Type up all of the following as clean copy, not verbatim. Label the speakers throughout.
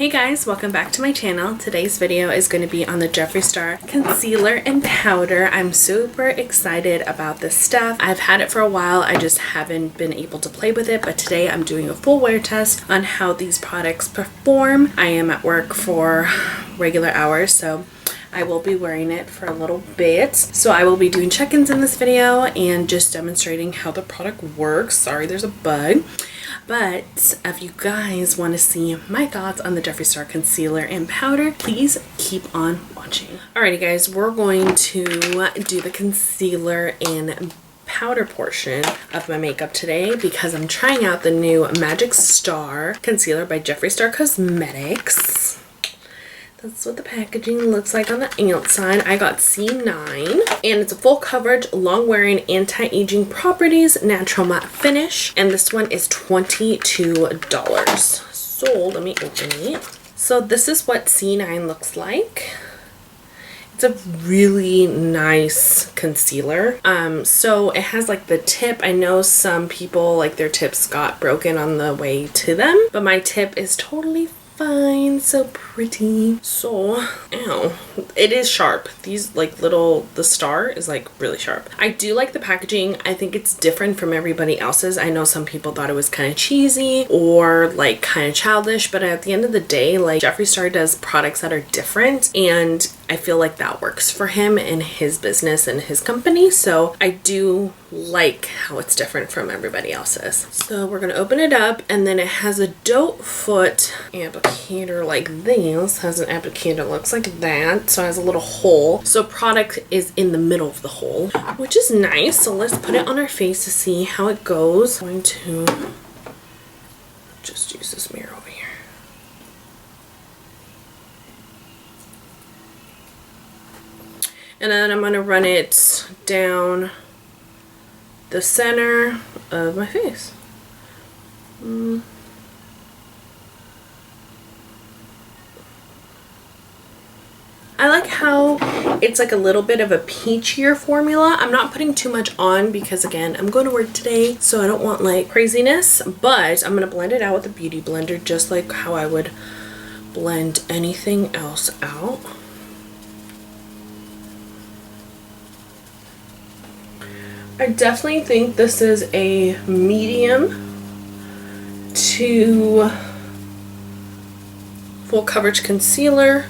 Speaker 1: Hey guys, welcome back to my channel. Today's video is going to be on the Jeffree Star concealer and powder. I'm super excited about this stuff. I've had it for a while, I just haven't been able to play with it, but today I'm doing a full wear test on how these products perform. I am at work for regular hours, so I will be wearing it for a little bit. So I will be doing check-ins in this video and just demonstrating how the product works. Sorry, there's a bug. But if you guys want to see my thoughts on the Jeffree Star concealer and powder, please keep on watching. Alrighty guys, we're going to do the concealer and powder portion of my makeup today because I'm trying out the new Magic Star concealer by Jeffree Star Cosmetics. That's what the packaging looks like on the outside. I got C9 and it's a full coverage, long wearing, anti-aging properties, natural matte finish, and this one is $22. So let me open it. So this is what C9 looks like. It's a really nice concealer. So it has like the tip. I know some people like their tips got broken on the way to them, but my tip is totally fine. So pretty. So ow, it is sharp. These like the star is like really sharp. I do like the packaging. I think it's different from everybody else's. I know some people thought it was kind of cheesy or like kind of childish, but at the end of the day, like Jeffree Star does products that are different, and I feel like that works for him and his business and his company. So I do like how it's different from everybody else's. So we're gonna open it up, and then it has a doe foot applicator like this. Has an applicator that looks like that. So it has a little hole. So product is in the middle of the hole, which is nice. So let's put it on our face to see how it goes. I'm going to just use this mirror over here. And then I'm going to run it down the center of my face. I like how it's like a little bit of a peachier formula. I'm not putting too much on because again, I'm going to work today, so I don't want like craziness, but I'm going to blend it out with a beauty blender just like how I would blend anything else out. I definitely think this is a medium to full coverage concealer.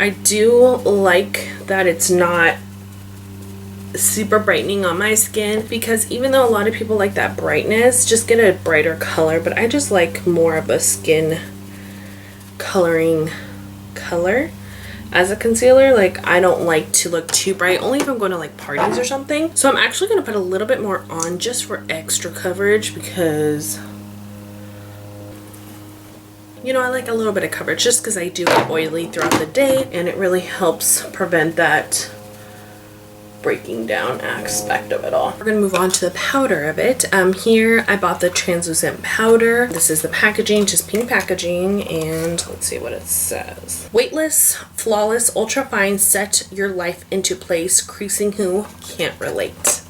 Speaker 1: I do like that it's not super brightening on my skin, because even though a lot of people like that brightness, just get a brighter color, but I just like more of a skin coloring color as a concealer. Like I don't like to look too bright, only if I'm going to like parties or something. So I'm actually going to put a little bit more on just for extra coverage because, you know, I like a little bit of coverage just because I do get oily throughout the day, and it really helps prevent that breaking down aspect of it all. We're gonna move on to the powder of it. Here I bought the translucent powder. This is the packaging, just pink packaging, and let's see what it says. Weightless, flawless, ultra fine, set your life into place, creasing who can't relate.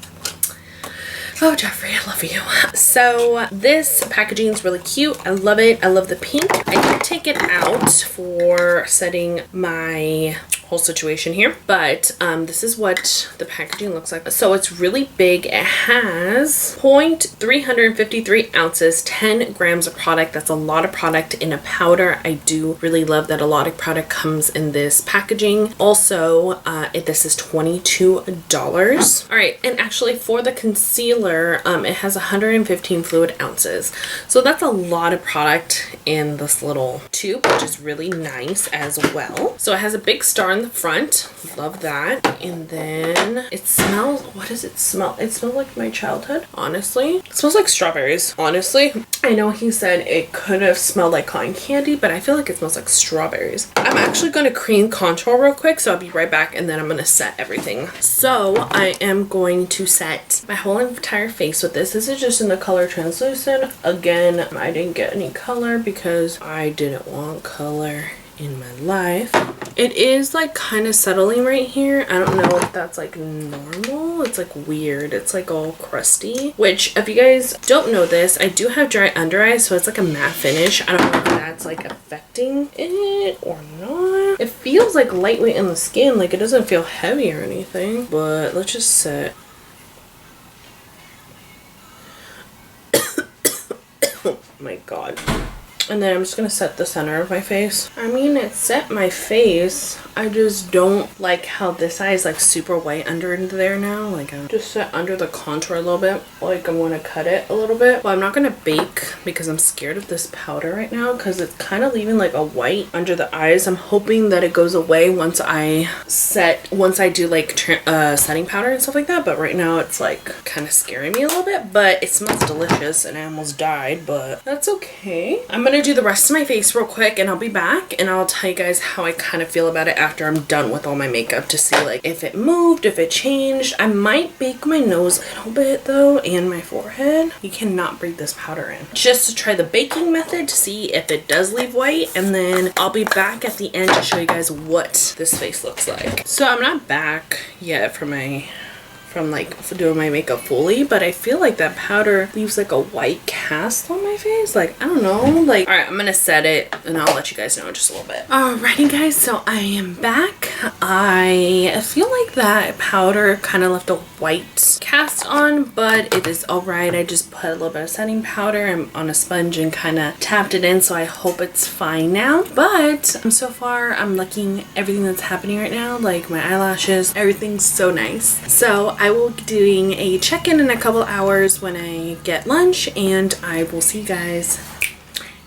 Speaker 1: Oh, Jeffree, I love you. So this packaging is really cute. I love it. I love the pink. I did take it out for setting my whole situation here, but this is what the packaging looks like. So it's really big. It has 0.353 ounces, 10 grams of product. That's a lot of product in a powder. I do really love that a lot of product comes in this packaging. Also, this is $22. All right, and actually for the concealer, it has 115 fluid ounces. So that's a lot of product in this little tube, which is really nice as well. So it has a big star in the front. Love that. And then it smells, what does it smell? It smells like my childhood, honestly. It smells like strawberries, honestly. I know he said it could have smelled like cotton candy, but I feel like it smells like strawberries. I'm actually going to cream contour real quick, so I'll be right back, and then I'm going to set everything. So I am going to set my whole entire face with this. This is just in the color translucent. Again, I didn't get any color because I didn't want color in my life. It is like kind of settling right here. I don't know if that's like normal. It's like weird. It's like all crusty, which if you guys don't know this, I do have dry under eyes, so it's like a matte finish. I don't know if that's like affecting it or not. It feels like lightweight in the skin, like it doesn't feel heavy or anything, but let's just set. Oh my god. And then I'm just gonna set the center of my face. I mean, it set my face. I just don't like how this side is like super white under there now. Like I just set under the contour a little bit. Like I want to cut it a little bit. Well, I'm not gonna bake because I'm scared of this powder right now because it's kind of leaving like a white under the eyes. I'm hoping that it goes away once I do like setting powder and stuff like that. But right now it's like kind of scaring me a little bit. But it smells delicious and I almost died, but that's okay. I'm gonna do the rest of my face real quick and I'll be back and I'll tell you guys how I kind of feel about it after I'm done with all my makeup to see like if it moved, if it changed. I might bake my nose a little bit though and my forehead. You cannot breathe this powder in. Just to try the baking method to see if it does leave white, and then I'll be back at the end to show you guys what this face looks like. So I'm not back yet from doing my makeup fully, but I feel like that powder leaves like a white cast on my face. Like I don't know, like all right, I'm gonna set it and I'll let you guys know in just a little bit. Alrighty guys, so I am back. I feel like that powder kind of left a white cast on, but it is all right. I just put a little bit of setting powder on a sponge and kind of tapped it in, so I hope it's fine now. But so far I'm liking everything that's happening right now, like my eyelashes, everything's so nice. So I will be doing a check-in in a couple hours when I get lunch, and I will see you guys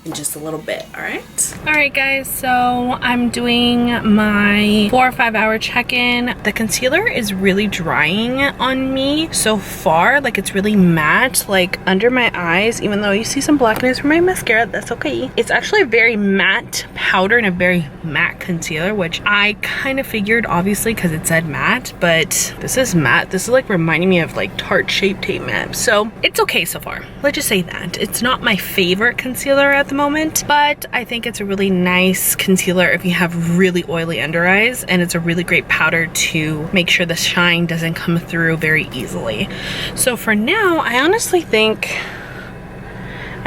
Speaker 1: in just a little bit. All right guys, so I'm doing my 4 or 5 hour check-in. The concealer is really drying on me so far. Like it's really matte, like under my eyes, even though you see some blackness from my mascara, that's okay. It's actually a very matte powder and a very matte concealer, which I kind of figured obviously because it said matte, but this is matte. This is like reminding me of like Tarte Shape Tape matte, so it's okay so far. Let's just say that it's not my favorite concealer at the moment, but I think it's a really nice concealer if you have really oily under eyes, and it's a really great powder to make sure the shine doesn't come through very easily. So for now, I honestly think,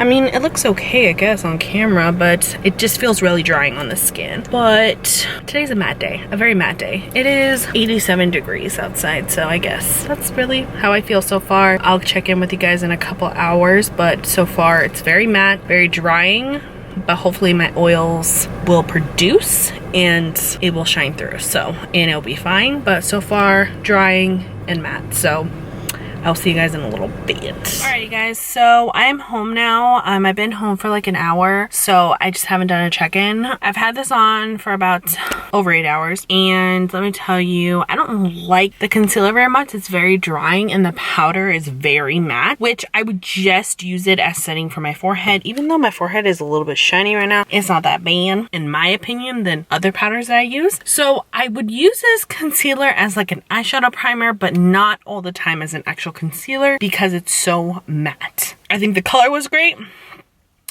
Speaker 1: I mean, it looks okay, I guess, on camera, but it just feels really drying on the skin. But today's a matte day, a very matte day. It is 87 degrees outside, so I guess that's really how I feel so far. I'll check in with you guys in a couple hours, but so far it's very matte, very drying, but hopefully my oils will produce and it will shine through, so, and it'll be fine. But so far, drying and matte, so I'll see you guys in a little bit. Alrighty guys, so I am home now. I've been home for like an hour, so I just haven't done a check-in. I've had this on for about over 8 hours, and let me tell you, I don't like the concealer very much. It's very drying and the powder is very matte, which I would just use it as setting for my forehead. Even though my forehead is a little bit shiny right now, it's not that bad in my opinion than other powders that I use. So I would use this concealer as like an eyeshadow primer, but not all the time as an actual concealer because it's so matte. I think the color was great.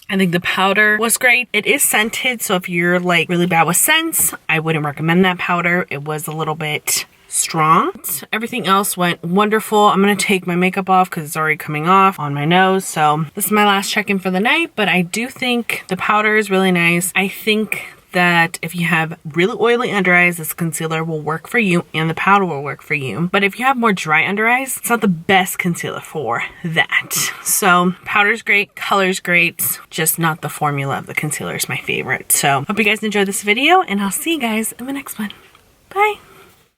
Speaker 1: I think the powder was great. It is scented, so if you're like really bad with scents, I wouldn't recommend that powder. It was a little bit strong. Everything else went wonderful. I'm gonna take my makeup off because it's already coming off on my nose. So this is my last check-in for the night, but I do think the powder is really nice. I think that if you have really oily under eyes, this concealer will work for you and the powder will work for you. But if you have more dry under eyes, it's not the best concealer for that. So powder's great, color's great, just not the formula of the concealer is my favorite. So hope you guys enjoyed this video, and I'll see you guys in the next one. Bye.